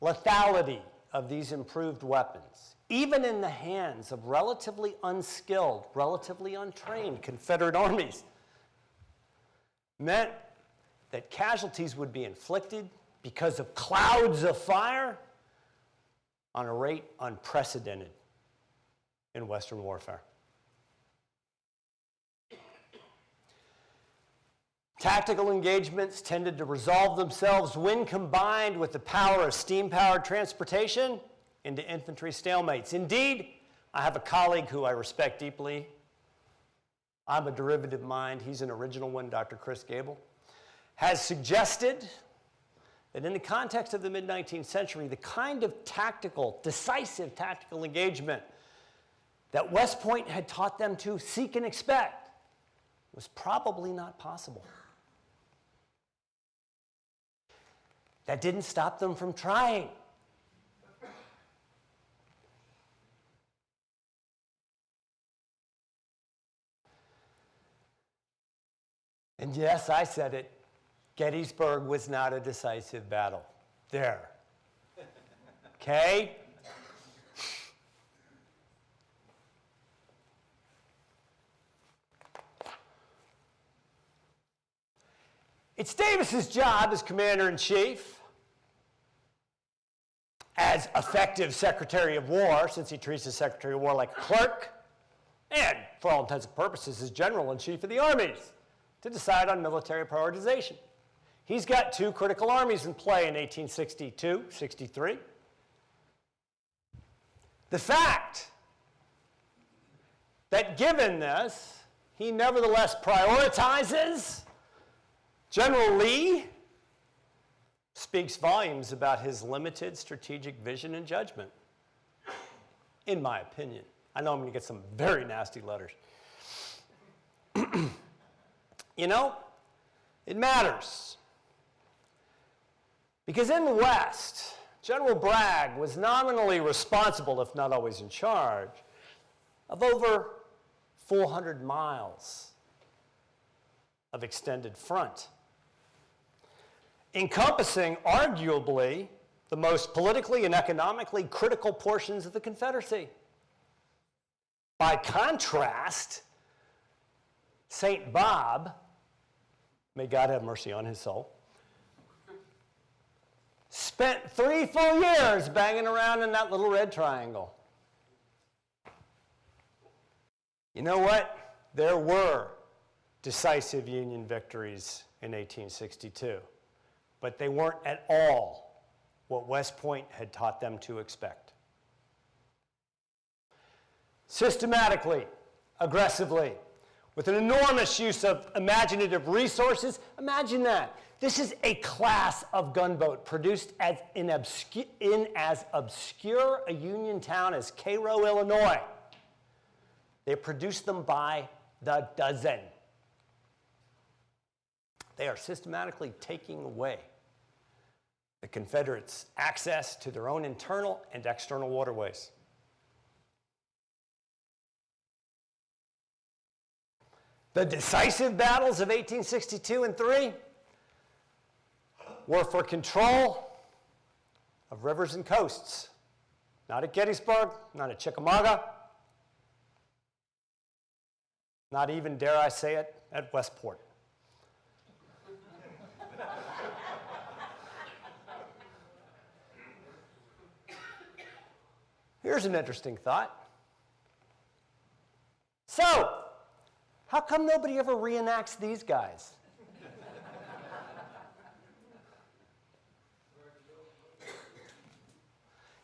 lethality of these improved weapons, even in the hands of relatively unskilled, relatively untrained Confederate armies, meant that casualties would be inflicted because of clouds of fire on a rate unprecedented in Western warfare. Tactical engagements tended to resolve themselves when combined with the power of steam-powered transportation into infantry stalemates. Indeed, I have a colleague who I respect deeply. I'm a derivative mind. He's an original one, Dr. Chris Gable, has suggested that in the context of the mid-19th century, the kind of decisive tactical engagement that West Point had taught them to seek and expect was probably not possible. That didn't stop them from trying. And yes, I said it. Gettysburg was not a decisive battle. There. Okay? It's Davis's job as Commander-in-Chief, as effective Secretary of War, since he treats the Secretary of War like a clerk, and for all intents and purposes, as General-in-Chief of the armies, to decide on military prioritization. He's got two critical armies in play in 1862-63. The fact that given this, he nevertheless prioritizes General Lee speaks volumes about his limited strategic vision and judgment, in my opinion. I know I'm going to get some very nasty letters. You know, it matters. Because in the West, General Bragg was nominally responsible, if not always in charge, of over 400 miles of extended front, encompassing arguably the most politically and economically critical portions of the Confederacy. By contrast, St. Bob, may God have mercy on his soul, spent 3 full years banging around in that little red triangle. You know what? There were decisive Union victories in 1862. But they weren't at all what West Point had taught them to expect. Systematically, aggressively, with an enormous use of imaginative resources. Imagine that. This is a class of gunboat produced in as obscure a Union town as Cairo, Illinois. They produced them by the dozen. They are systematically taking away the Confederates' access to their own internal and external waterways. The decisive battles of 1862 and 3 were for control of rivers and coasts. Not at Gettysburg, not at Chickamauga, not even, dare I say it, at Westport. Here's an interesting thought. So, how come nobody ever reenacts these guys?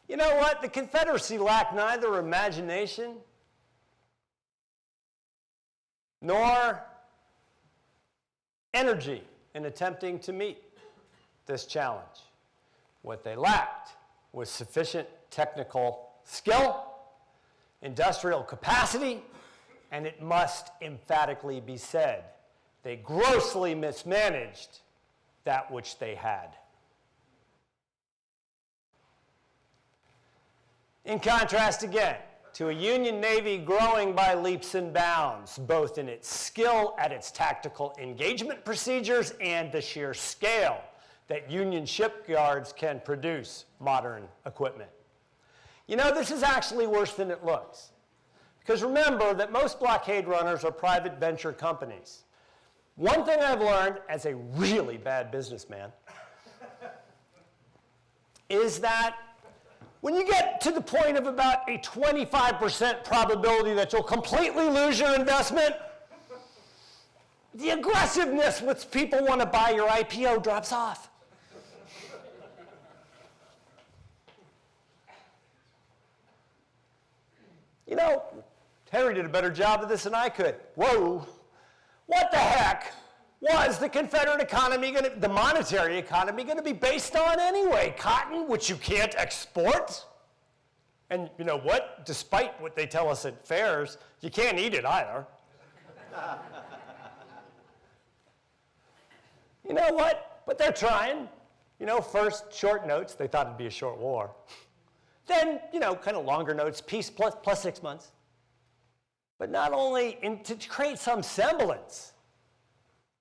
You know what? The Confederacy lacked neither imagination nor energy in attempting to meet this challenge. What they lacked was sufficient technical skill, industrial capacity, and it must emphatically be said, they grossly mismanaged that which they had. In contrast again to a Union Navy growing by leaps and bounds, both in its skill at its tactical engagement procedures and the sheer scale that Union shipyards can produce modern equipment. You know, this is actually worse than it looks. Because remember that most blockade runners are private venture companies. One thing I've learned as a really bad businessman is that when you get to the point of about a 25% probability that you'll completely lose your investment, the aggressiveness with people want to buy your IPO drops off. You know, Henry did a better job of this than I could. Whoa. What the heck was the Confederate economy the monetary economy going to be based on anyway? Cotton, which you can't export? And you know what? Despite what they tell us at fairs, you can't eat it either. You know what? But they're trying. You know, first, short notes. They thought it'd be a short war. Then, you know, kind of longer notes, peace plus 6 months. But not only to create some semblance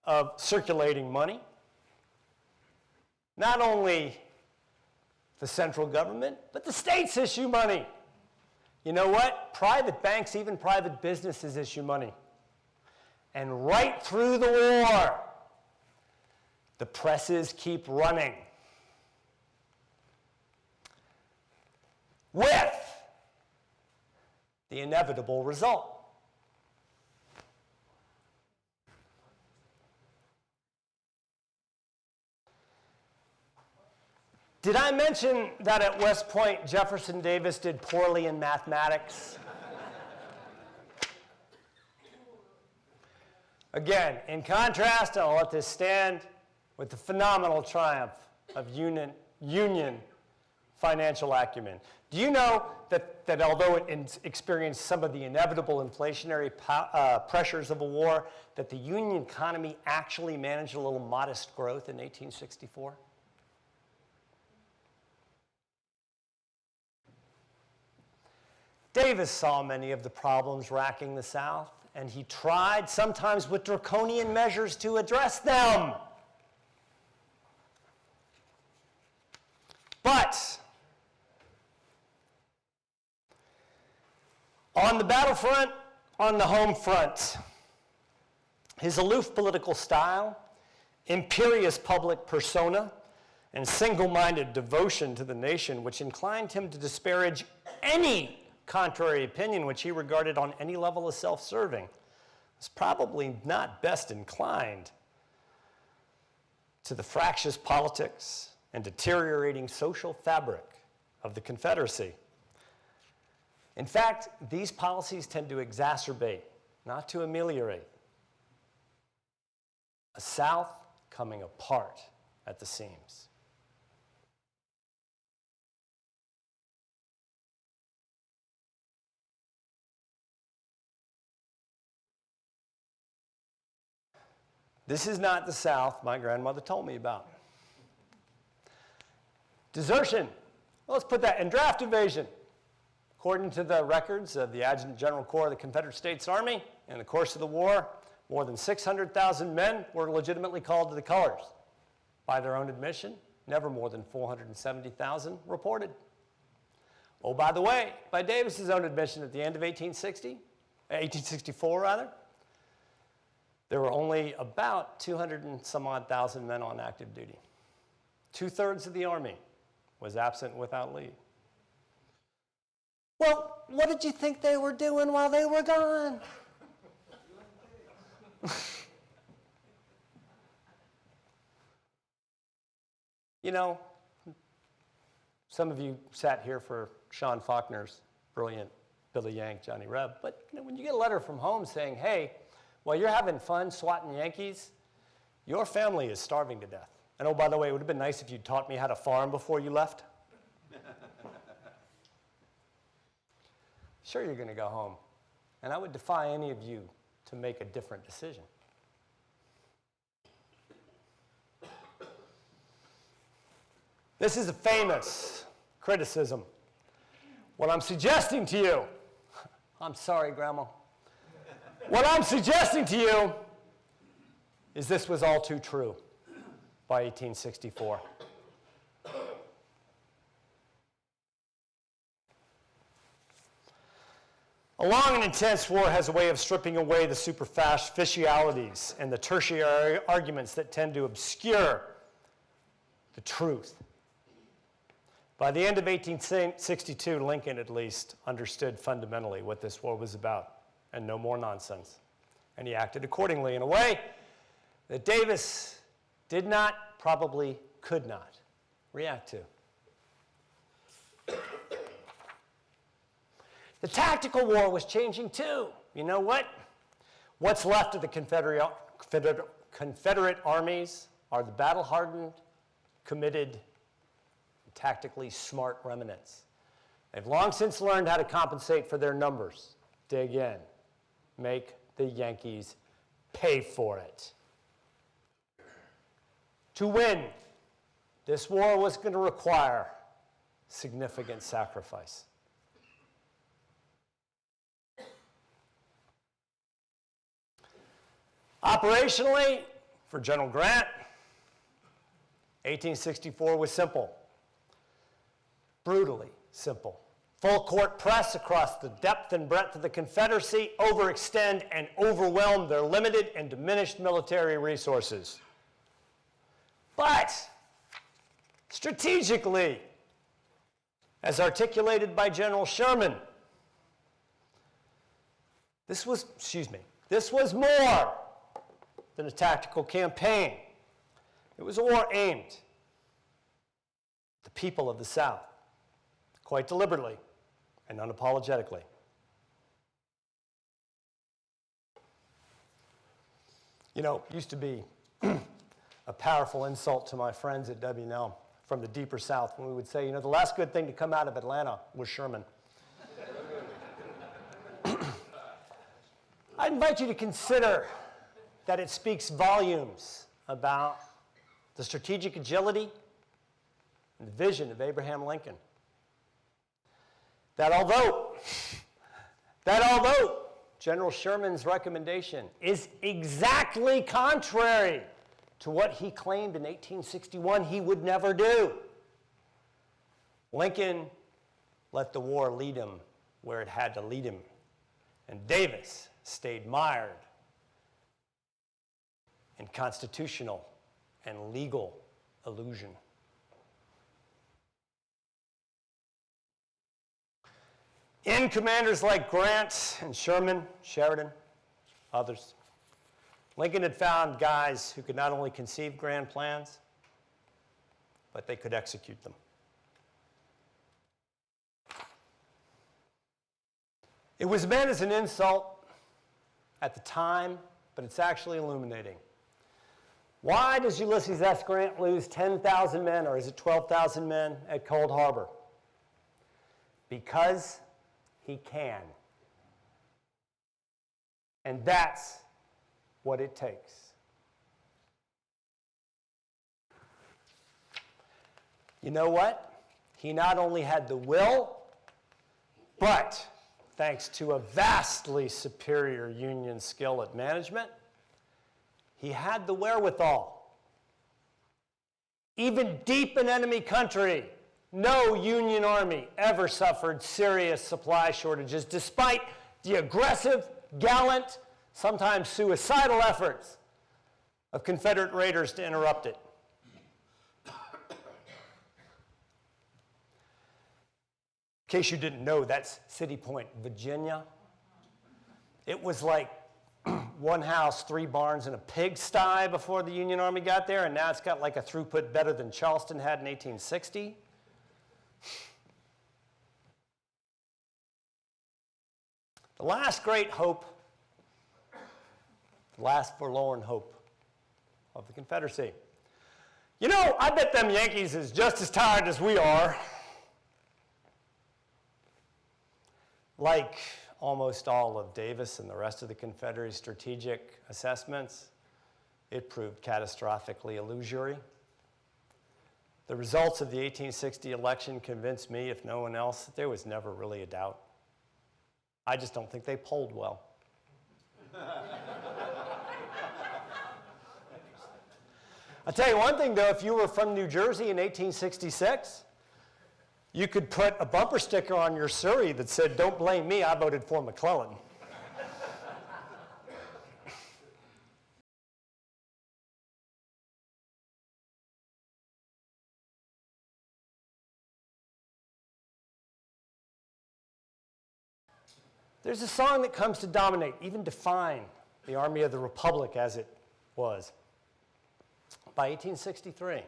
of circulating money, not only the central government, but the states issue money. You know what? Private banks, even private businesses issue money. And right through the war, the presses keep running. With the inevitable result. Did I mention that at West Point, Jefferson Davis did poorly in mathematics? Again, in contrast, I'll let this stand with the phenomenal triumph of Union financial acumen. Do you know that although it experienced some of the inevitable inflationary pressures of a war, that the Union economy actually managed a little modest growth in 1864? Davis saw many of the problems racking the South, and he tried, sometimes with draconian measures, to address them. But on the battlefront, on the home front, his aloof political style, imperious public persona, and single-minded devotion to the nation, which inclined him to disparage any contrary opinion which he regarded on any level as self-serving, was probably not best inclined to the fractious politics and deteriorating social fabric of the Confederacy. In fact, these policies tend to exacerbate, not to ameliorate, a South coming apart at the seams. This is not the South my grandmother told me about. Desertion. Well, let's put that in draft evasion. According to the records of the Adjutant General Corps of the Confederate States Army, in the course of the war, more than 600,000 men were legitimately called to the colors. By their own admission, never more than 470,000 reported. Oh, by the way, by Davis's own admission at the end of 1864 rather, there were only about 200 and some odd thousand men on active duty. 2/3 of the Army was absent without leave. Well, what did you think they were doing while they were gone? You know, some of you sat here for Sean Faulkner's brilliant Billy Yank, Johnny Reb, but you know, when you get a letter from home saying, hey, while you're having fun swatting Yankees, your family is starving to death. And oh, by the way, it would have been nice if you'd taught me how to farm before you left. Sure, you're going to go home. And I would defy any of you to make a different decision. This is a famous criticism. What I'm suggesting to you, I'm sorry, Grandma. What I'm suggesting to you is this was all too true by 1864. A long and intense war has a way of stripping away the superficialities and the tertiary arguments that tend to obscure the truth. By the end of 1862, Lincoln at least understood fundamentally what this war was about, and no more nonsense. And he acted accordingly in a way that Davis did not, probably could not, react to. The tactical war was changing too. You know what? What's left of the Confederate armies are the battle-hardened, committed, tactically smart remnants. They've long since learned how to compensate for their numbers. Dig in. Make the Yankees pay for it. To win, this war was going to require significant sacrifice. Operationally, for General Grant, 1864 was simple, brutally simple. Full court press across the depth and breadth of the Confederacy, overextend and overwhelm their limited and diminished military resources. But strategically, as articulated by General Sherman, this was more than a tactical campaign. It was a war aimed at the people of the South, quite deliberately and unapologetically. You know, it used to be a powerful insult to my friends at W&L from the deeper South when we would say, you know, the last good thing to come out of Atlanta was Sherman. I invite you to consider that it speaks volumes about the strategic agility and the vision of Abraham Lincoln. That although General Sherman's recommendation is exactly contrary to what he claimed in 1861 he would never do, Lincoln let the war lead him where it had to lead him, and Davis stayed mired in constitutional and legal illusion. In commanders like Grant and Sherman, Sheridan, others, Lincoln had found guys who could not only conceive grand plans, but they could execute them. It was meant as an insult at the time, but it's actually illuminating. Why does Ulysses S. Grant lose 10,000 men, or is it 12,000 men, at Cold Harbor? Because he can. And that's what it takes. You know what? He not only had the will, but thanks to a vastly superior Union skill at management, he had the wherewithal. Even deep in enemy country, no Union army ever suffered serious supply shortages, despite the aggressive, gallant, sometimes suicidal efforts of Confederate raiders to interrupt it. In case you didn't know, that's City Point, Virginia. It was like one house, 3 barns, and a pigsty before the Union Army got there, and now it's got like a throughput better than Charleston had in 1860. The last great hope, the last forlorn hope of the Confederacy. You know, I bet them Yankees is just as tired as we are. Like almost all of Davis and the rest of the Confederacy strategic assessments, it proved catastrophically illusory. The results of the 1860 election convinced me, if no one else, that there was never really a doubt. I just don't think they polled well. I'll tell you one thing, though, if you were from New Jersey in 1866, You could put a bumper sticker on your Surrey that said, "Don't blame me, I voted for McClellan." There's a song that comes to dominate, even define, the Army of the Republic as it was. By 1863,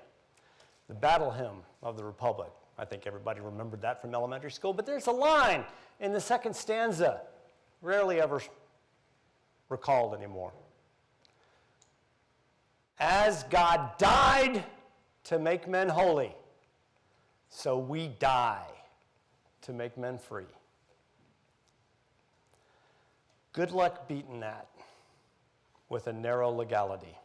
the Battle Hymn of the Republic. I think everybody remembered that from elementary school, but there's a line in the second stanza, rarely ever recalled anymore. As God died to make men holy, so we die to make men free. Good luck beating that with a narrow legality.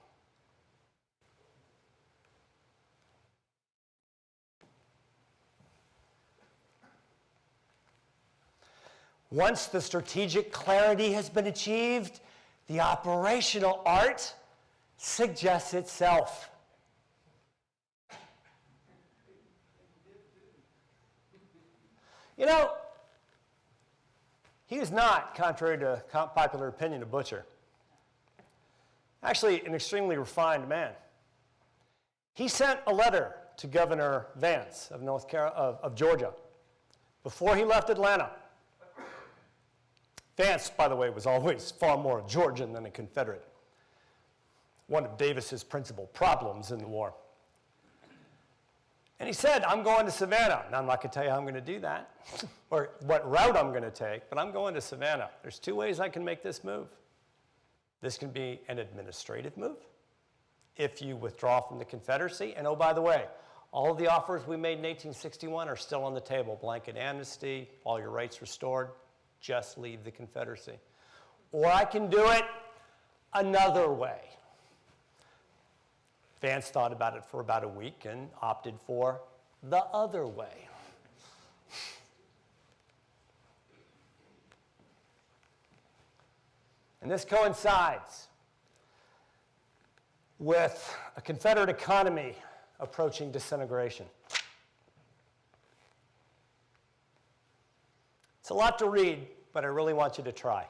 Once the strategic clarity has been achieved, the operational art suggests itself. You know, he is not, contrary to popular opinion, a butcher. Actually, an extremely refined man. He sent a letter to Governor Vance of Georgia before he left Atlanta. Vance, by the way, was always far more a Georgian than a Confederate. One of Davis's principal problems in the war. And he said, "I'm going to Savannah." Now, I'm not going to tell you how I'm going to do that or what route I'm going to take, but I'm going to Savannah. There's two ways I can make this move. This can be an administrative move if you withdraw from the Confederacy. And oh, by the way, all of the offers we made in 1861 are still on the table. Blanket amnesty, all your rights restored, just leave the Confederacy. Or I can do it another way. Vance thought about it for about a week and opted for the other way. And this coincides with a Confederate economy approaching disintegration. It's a lot to read, but I really want you to try.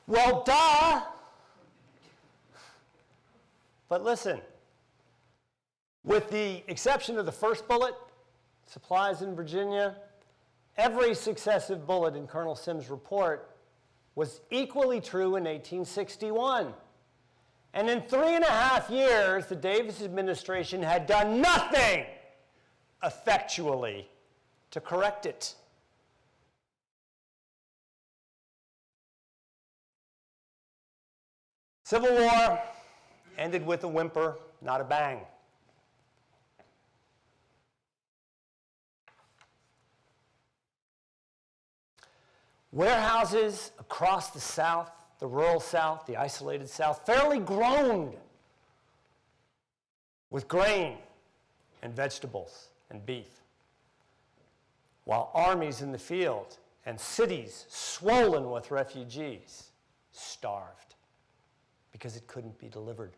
Well, duh. But listen, with the exception of the first bullet, supplies in Virginia, every successive bullet in Colonel Sims' report was equally true in 1861. And in 3.5 years, the Davis administration had done nothing effectually to correct it. Civil War ended with a whimper, not a bang. Warehouses across the South, the rural South, the isolated South, fairly groaned with grain and vegetables and beef, while armies in the field and cities swollen with refugees starved because it couldn't be delivered.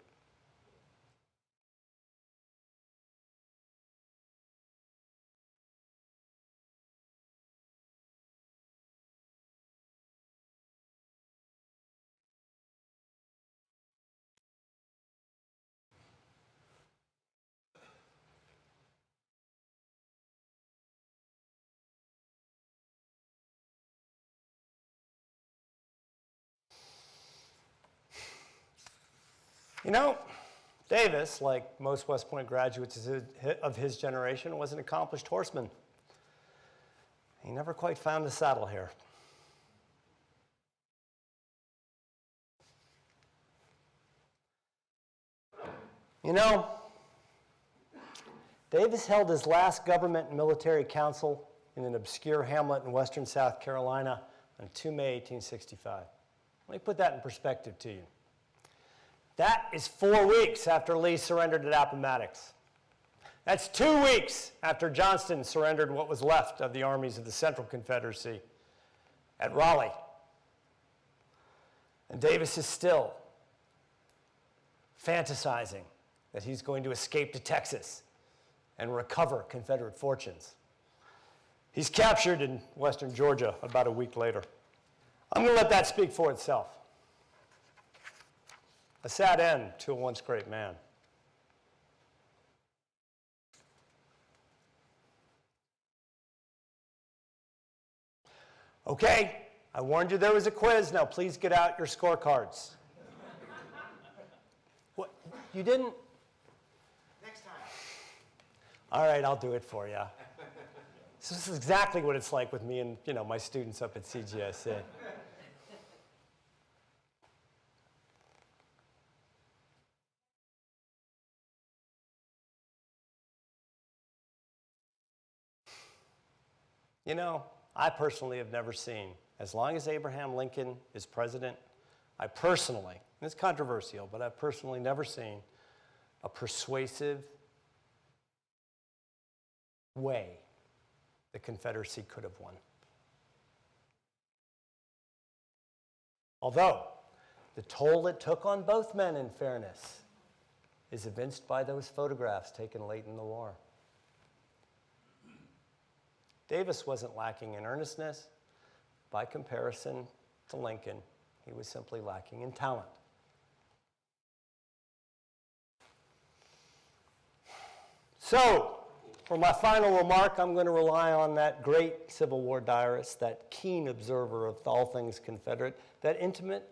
You know, Davis, like most West Point graduates of his generation, was an accomplished horseman. He never quite found the saddle here. You know, Davis held his last government and military council in an obscure hamlet in western South Carolina on 2 May 1865. Let me put that in perspective to you. That is 4 weeks after Lee surrendered at Appomattox. That's 2 weeks after Johnston surrendered what was left of the armies of the Central Confederacy at Raleigh. And Davis is still fantasizing that he's going to escape to Texas and recover Confederate fortunes. He's captured in western Georgia about a week later. I'm going to let that speak for itself. A sad end to a once great man. Okay, I warned you there was a quiz. Now please get out your scorecards. What? You didn't? Next time. All right, I'll do it for you. So this is exactly what it's like with me and my students up at CGSA. I personally have never seen, as long as Abraham Lincoln is president, I personally, and it's controversial, but I've personally never seen a persuasive way the Confederacy could have won. Although, the toll it took on both men, in fairness, is evinced by those photographs taken late in the war. Davis wasn't lacking in earnestness. By comparison to Lincoln, he was simply lacking in talent. So, for my final remark, I'm going to rely on that great Civil War diarist, that keen observer of all things Confederate, that intimate,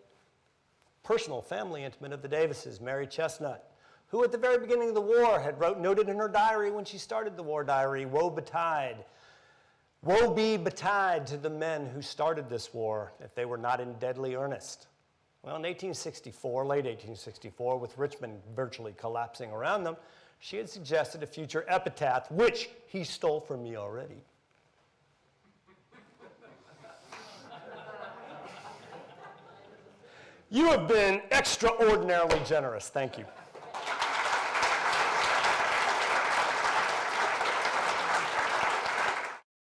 personal, family intimate of the Davises, Mary Chestnut, who at the very beginning of the war had noted in her diary when she started the war diary, woe betide. Woe be betide to the men who started this war if they were not in deadly earnest. Well, in 1864, late 1864, with Richmond virtually collapsing around them, she had suggested a future epitaph, which he stole from me already. You have been extraordinarily generous. Thank you.